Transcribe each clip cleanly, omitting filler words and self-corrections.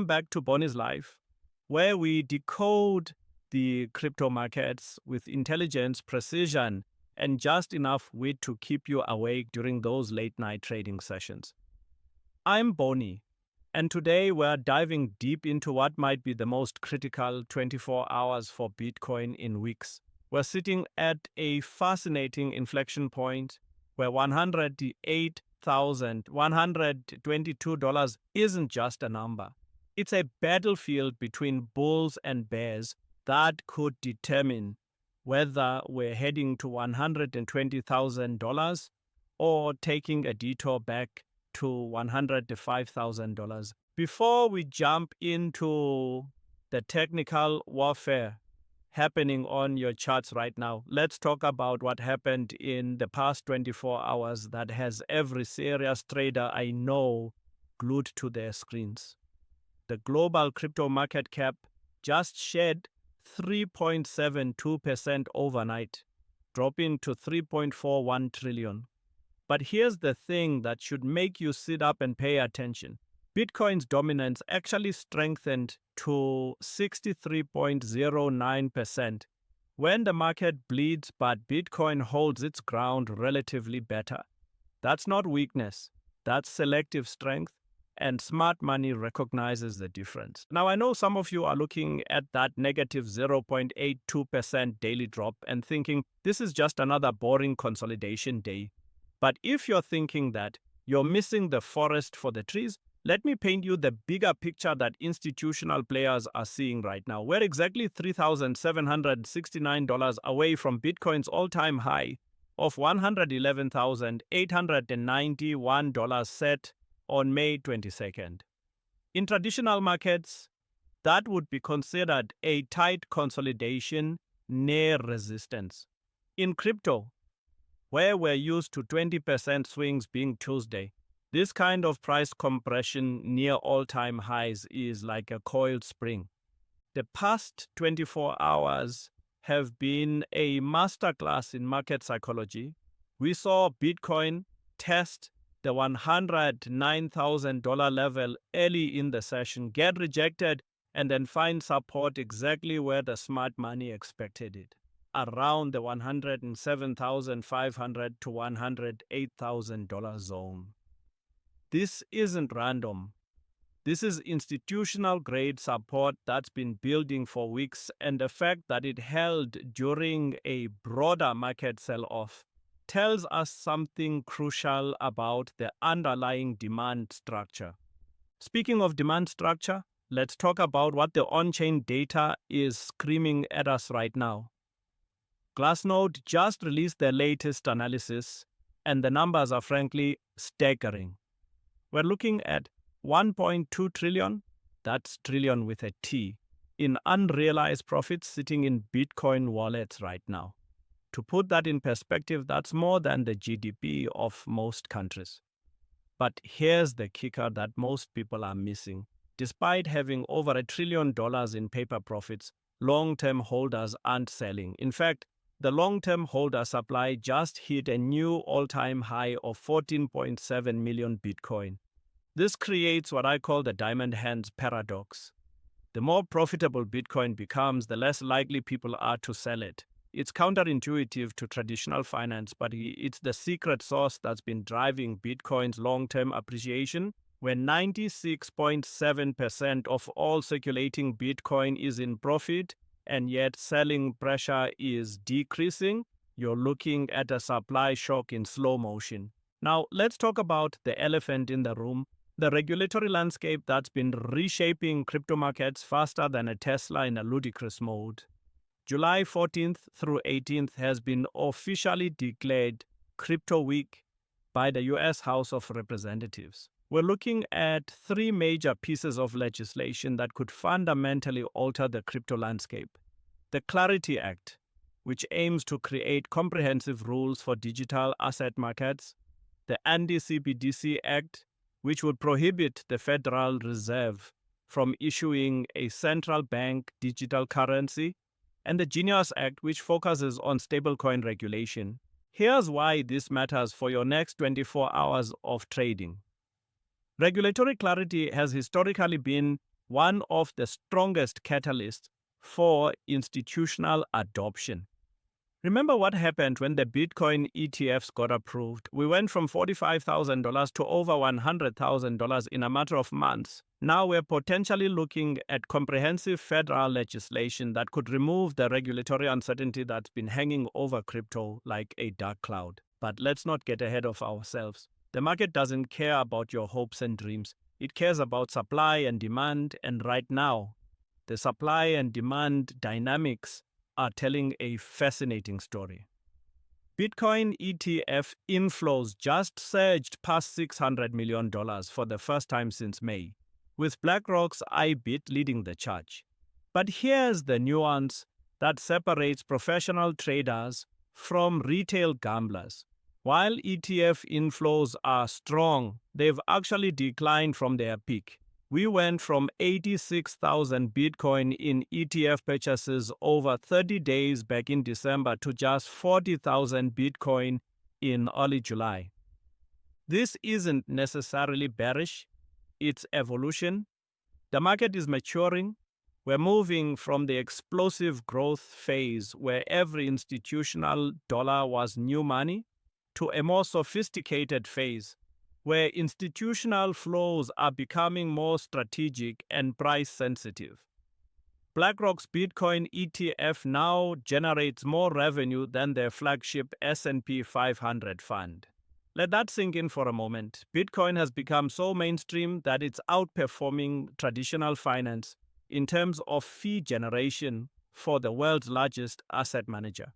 back to Boni's Life, where we decode the crypto markets with intelligence, precision, and just enough wit to keep you awake during those late night trading sessions. I'm Boni, and today we're diving deep into what might be the most critical 24 hours for Bitcoin in weeks. We're sitting at a fascinating inflection point where $108,122 isn't just a number. It's a battlefield between bulls and bears that could determine whether we're heading to $120,000 or taking a detour back to $105,000. Before we jump into the technical warfare happening on your charts right now, let's talk about what happened in the past 24 hours that has every serious trader I know glued to their screens. The global crypto market cap just shed 3.72% overnight, dropping to 3.41 trillion. But here's the thing that should make you sit up and pay attention. Bitcoin's dominance actually strengthened to 63.09% when the market bleeds, but Bitcoin holds its ground relatively better. That's not weakness, that's selective strength, and smart money recognizes the difference. Now, I know some of you are looking at that negative 0.82% daily drop and thinking this is just another boring consolidation day. But if you're thinking that, you're missing the forest for the trees. Let me paint you the bigger picture that institutional players are seeing right now. We're exactly $3,769 away from Bitcoin's all-time high of $111,891 set on May 22nd. In traditional markets, that would be considered a tight consolidation near resistance. In crypto, where we're used to 20% swings being Tuesday, this kind of price compression near all-time highs is like a coiled spring. The past 24 hours have been a masterclass in market psychology. We saw Bitcoin test the $109,000 level early in the session, get rejected, and then find support exactly where the smart money expected it, around the $107,500 to $108,000 zone. This isn't random. This is institutional-grade support that's been building for weeks, and the fact that it held during a broader market sell-off tells us something crucial about the underlying demand structure. Speaking of demand structure, let's talk about what the on-chain data is screaming at us right now. Glassnode just released their latest analysis, and the numbers are frankly staggering. We're looking at 1.2 trillion, that's trillion with a T, in unrealized profits sitting in Bitcoin wallets right now. To put that in perspective, that's more than the GDP of most countries. But here's the kicker that most people are missing. Despite having over $1 trillion in paper profits, long-term holders aren't selling. In fact, the long-term holder supply just hit a new all-time high of 14.7 million Bitcoin. This creates what I call the diamond hands paradox. The more profitable Bitcoin becomes, the less likely people are to sell it. It's counterintuitive to traditional finance, but it's the secret sauce that's been driving Bitcoin's long-term appreciation. When 96.7% of all circulating Bitcoin is in profit, and yet selling pressure is decreasing, you're looking at a supply shock in slow motion. Now, let's talk about the elephant in the room, the regulatory landscape that's been reshaping crypto markets faster than a Tesla in a ludicrous mode. July 14th through 18th has been officially declared Crypto Week by the US House of Representatives. We're looking at three major pieces of legislation that could fundamentally alter the crypto landscape. The Clarity Act, which aims to create comprehensive rules for digital asset markets. The Anti-CBDC Act, which would prohibit the Federal Reserve from issuing a central bank digital currency. And the Genius Act, which focuses on stablecoin regulation. Here's why this matters for your next 24 hours of trading. Regulatory clarity has historically been one of the strongest catalysts for institutional adoption. Remember what happened when the Bitcoin ETFs got approved? We went from $45,000 to over $100,000 in a matter of months. Now we're potentially looking at comprehensive federal legislation that could remove the regulatory uncertainty that's been hanging over crypto like a dark cloud. But let's not get ahead of ourselves. The market doesn't care about your hopes and dreams. It cares about supply and demand, and right now, the supply and demand dynamics are telling a fascinating story. Bitcoin ETF inflows just surged past $600 million for the first time since May, with BlackRock's IBIT leading the charge. But here's the nuance that separates professional traders from retail gamblers. While ETF inflows are strong, they've actually declined from their peak. We went from 86,000 Bitcoin in ETF purchases over 30 days back in December to just 40,000 Bitcoin in early July. This isn't necessarily bearish, it's evolution. The market is maturing. We're moving from the explosive growth phase where every institutional dollar was new money to a more sophisticated phase where institutional flows are becoming more strategic and price sensitive. BlackRock's Bitcoin ETF now generates more revenue than their flagship S&P 500 fund. Let that sink in for a moment. Bitcoin has become so mainstream that it's outperforming traditional finance in terms of fee generation for the world's largest asset manager.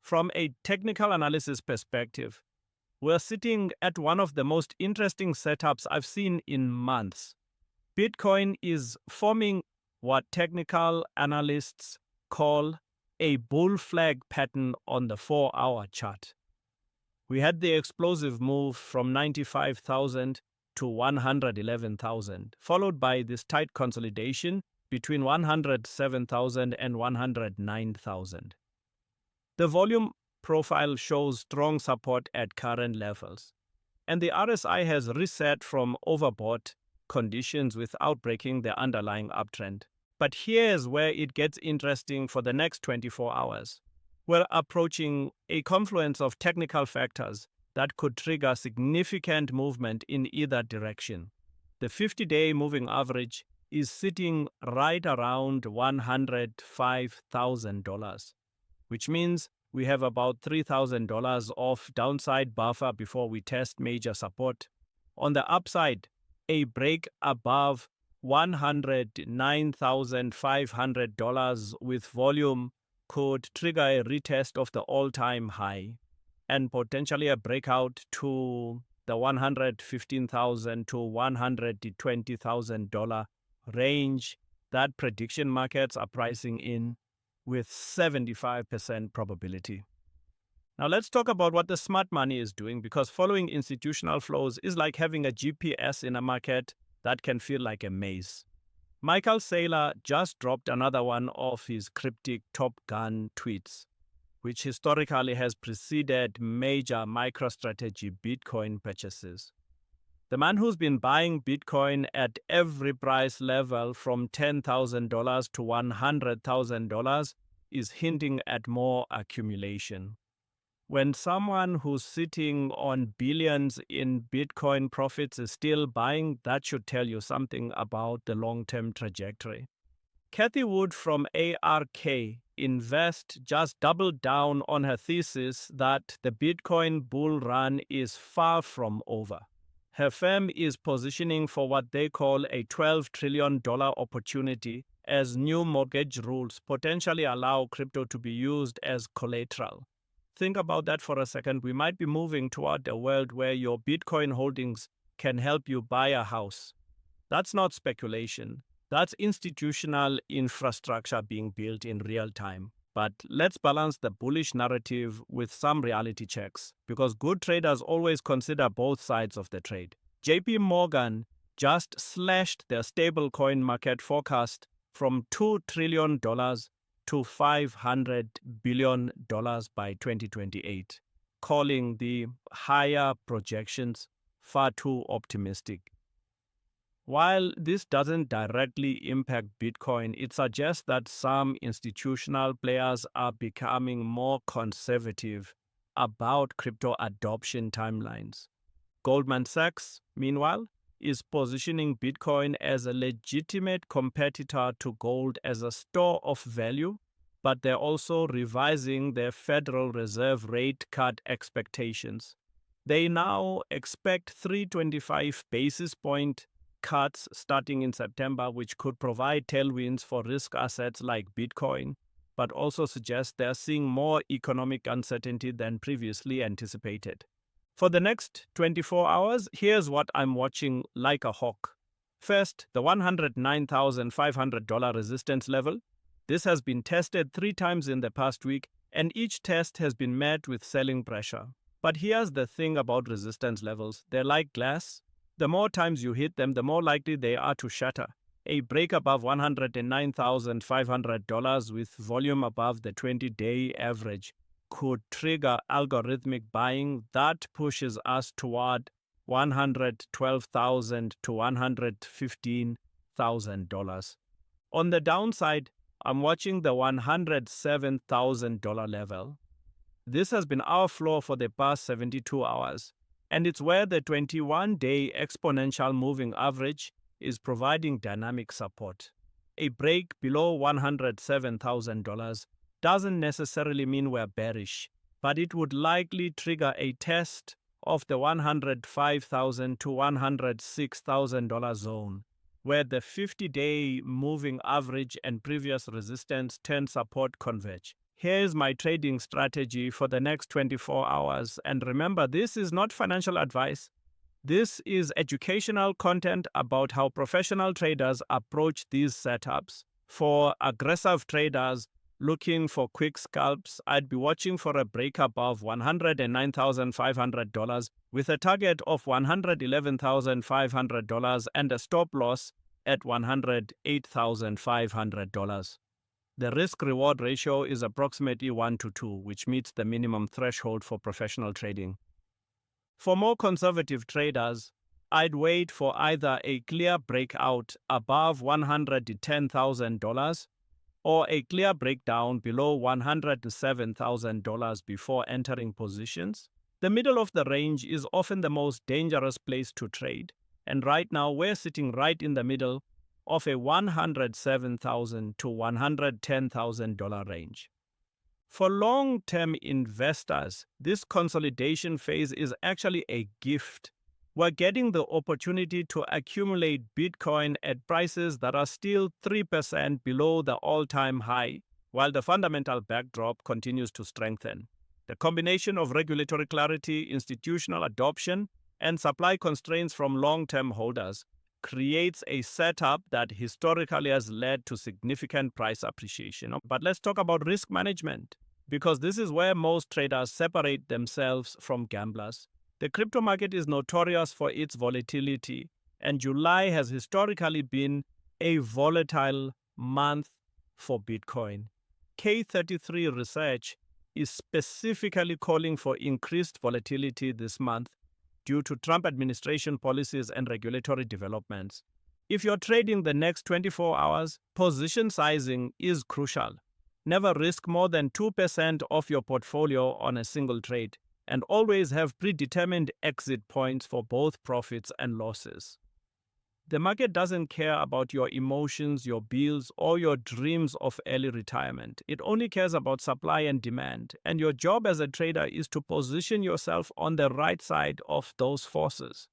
From a technical analysis perspective, we're sitting at one of the most interesting setups I've seen in months. Bitcoin is forming what technical analysts call a bull flag pattern on the 4-hour chart. We had the explosive move from 95,000 to 111,000, followed by this tight consolidation between 107,000 and 109,000. The volume profile shows strong support at current levels, and the RSI has reset from overbought conditions without breaking the underlying uptrend. But here's where it gets interesting for the next 24 hours. We're approaching a confluence of technical factors that could trigger significant movement in either direction. The 50-day moving average is sitting right around $105,000, which means we have about $3,000 of downside buffer before we test major support. On the upside, a break above $109,500 with volume could trigger a retest of the all-time high and potentially a breakout to the $115,000 to $120,000 range that prediction markets are pricing in with 75% probability. Now let's talk about what the smart money is doing, because following institutional flows is like having a GPS in a market that can feel like a maze. Michael Saylor just dropped another one of his cryptic Top Gun tweets, which historically has preceded major MicroStrategy Bitcoin purchases. The man who's been buying Bitcoin at every price level from $10,000 to $100,000 is hinting at more accumulation. When someone who's sitting on billions in Bitcoin profits is still buying, that should tell you something about the long-term trajectory. Kathy Wood from ARK Invest just doubled down on her thesis that the Bitcoin bull run is far from over. Her firm is positioning for what they call a $12 trillion opportunity as new mortgage rules potentially allow crypto to be used as collateral. Think about that for a second. We might be moving toward a world where your Bitcoin holdings can help you buy a house. That's not speculation. That's institutional infrastructure being built in real time. But let's balance the bullish narrative with some reality checks, because good traders always consider both sides of the trade. JP Morgan just slashed their stablecoin market forecast from $2 trillion to $500 billion by 2028, calling the higher projections far too optimistic. While this doesn't directly impact Bitcoin, it suggests that some institutional players are becoming more conservative about crypto adoption timelines. Goldman Sachs, meanwhile, is positioning Bitcoin as a legitimate competitor to gold as a store of value, but they're also revising their Federal Reserve rate cut expectations. They now expect 325 basis point cuts starting in September, which could provide tailwinds for risk assets like Bitcoin, but also suggest they're seeing more economic uncertainty than previously anticipated. For the next 24 hours, here's what I'm watching like a hawk. First, the $109,500 resistance level. This has been tested 3 times in the past week, and each test has been met with selling pressure. But here's the thing about resistance levels. They're like glass. The more times you hit them, the more likely they are to shatter. A break above $109,500 with volume above the 20-day average could trigger algorithmic buying that pushes us toward $112,000 to $115,000. On the downside, I'm watching the $107,000 level. This has been our floor for the past 72 hours, and it's where the 21-day exponential moving average is providing dynamic support. A break below $107,000 doesn't necessarily mean we're bearish, but it would likely trigger a test of the $105,000 to $106,000 zone, where the 50-day moving average and previous resistance 10 support converge. Here's my trading strategy for the next 24 hours. And remember, this is not financial advice. This is educational content about how professional traders approach these setups. For aggressive traders looking for quick scalps, I'd be watching for a break above $109,500 with a target of $111,500 and a stop loss at $108,500. The risk-reward ratio is approximately 1 to 2, which meets the minimum threshold for professional trading. For more conservative traders, I'd wait for either a clear breakout above $110,000 or a clear breakdown below $107,000 before entering positions. The middle of the range is often the most dangerous place to trade, and right now we're sitting right in the middle of a $107,000 to $110,000 range. For long-term investors, this consolidation phase is actually a gift. We're getting the opportunity to accumulate Bitcoin at prices that are still 3% below the all-time high, while the fundamental backdrop continues to strengthen. The combination of regulatory clarity, institutional adoption, and supply constraints from long-term holders creates a setup that historically has led to significant price appreciation. But let's talk about risk management, because this is where most traders separate themselves from gamblers. The crypto market is notorious for its volatility, and July has historically been a volatile month for Bitcoin. K33 Research is specifically calling for increased volatility this month due to Trump administration policies and regulatory developments. If you're trading the next 24 hours, position sizing is crucial. Never risk more than 2% of your portfolio on a single trade, and always have predetermined exit points for both profits and losses. The market doesn't care about your emotions, your bills, or your dreams of early retirement. It only cares about supply and demand, and your job as a trader is to position yourself on the right side of those forces.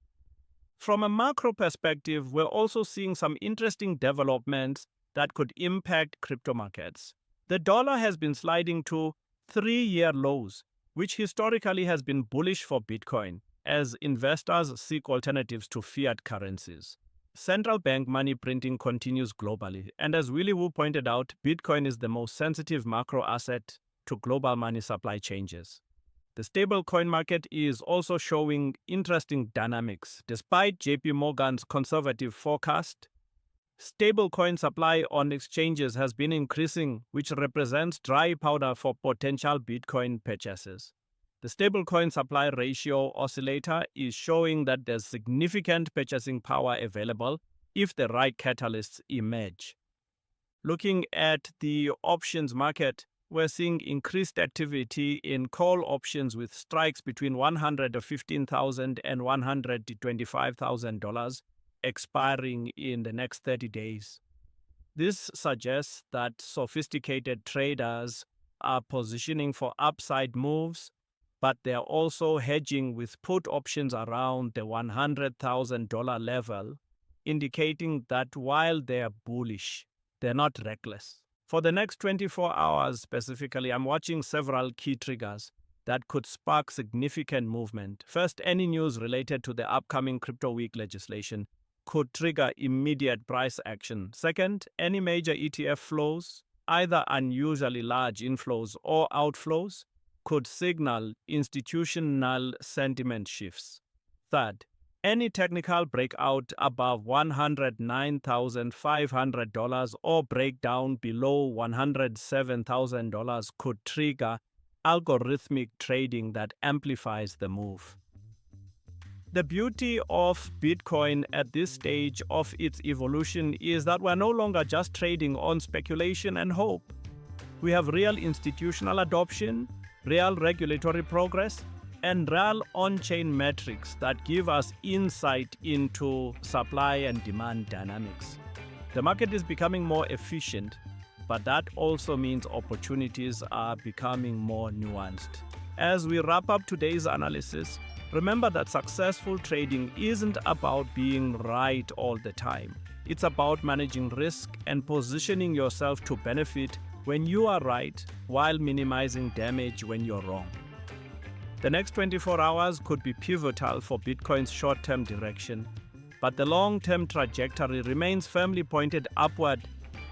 From a macro perspective, we're also seeing some interesting developments that could impact crypto markets. The dollar has been sliding to 3-year lows, which historically has been bullish for Bitcoin, as investors seek alternatives to fiat currencies. Central bank money printing continues globally, and as Willy Woo pointed out, Bitcoin is the most sensitive macro asset to global money supply changes. The stablecoin market is also showing interesting dynamics. Despite JP Morgan's conservative forecast, stablecoin supply on exchanges has been increasing, which represents dry powder for potential Bitcoin purchases. The stablecoin supply ratio oscillator is showing that there's significant purchasing power available, if the right catalysts emerge. Looking at the options market, we're seeing increased activity in call options with strikes between $115,000 and $125,000 expiring in the next 30 days. This suggests that sophisticated traders are positioning for upside moves, but they're also hedging with put options around the $100,000 level, indicating that while they're bullish, they're not reckless. For the next 24 hours specifically, I'm watching several key triggers that could spark significant movement. First, any news related to the upcoming Crypto Week legislation could trigger immediate price action. Second, any major ETF flows, either unusually large inflows or outflows, could signal institutional sentiment shifts. Third, any technical breakout above $109,500 or breakdown below $107,000 could trigger algorithmic trading that amplifies the move. The beauty of Bitcoin at this stage of its evolution is that we're no longer just trading on speculation and hope. We have real institutional adoption, real regulatory progress, and real on-chain metrics that give us insight into supply and demand dynamics. The market is becoming more efficient, but that also means opportunities are becoming more nuanced. As we wrap up today's analysis, remember that successful trading isn't about being right all the time. It's about managing risk and positioning yourself to benefit when you are right while minimizing damage when you're wrong. The next 24 hours could be pivotal for Bitcoin's short-term direction, but the long-term trajectory remains firmly pointed upward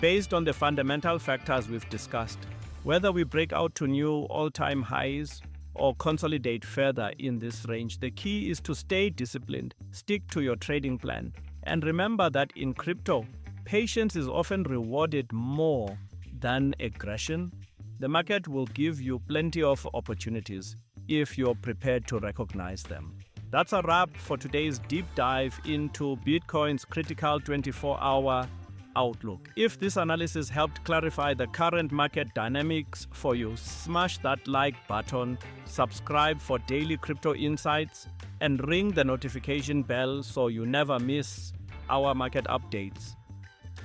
based on the fundamental factors we've discussed. Whether we break out to new all-time highs or consolidate further in this range, the key is to stay disciplined, stick to your trading plan, and remember that in crypto, patience is often rewarded more than aggression. The market will give you plenty of opportunities if you're prepared to recognize them. That's a wrap for today's deep dive into Bitcoin's critical 24-hour outlook. If this analysis helped clarify the current market dynamics for you, smash that like button, subscribe for daily crypto insights, and ring the notification bell so you never miss our market updates.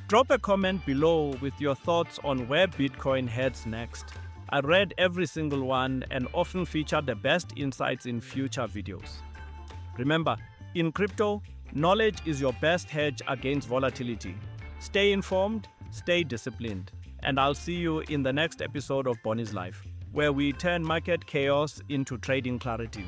Drop a comment below with your thoughts on where Bitcoin heads next. I read every single one and often feature the best insights in future videos. Remember, in crypto, knowledge is your best hedge against volatility. Stay informed, stay disciplined, and I'll see you in the next episode of Boni's Life, where we turn market chaos into trading clarity.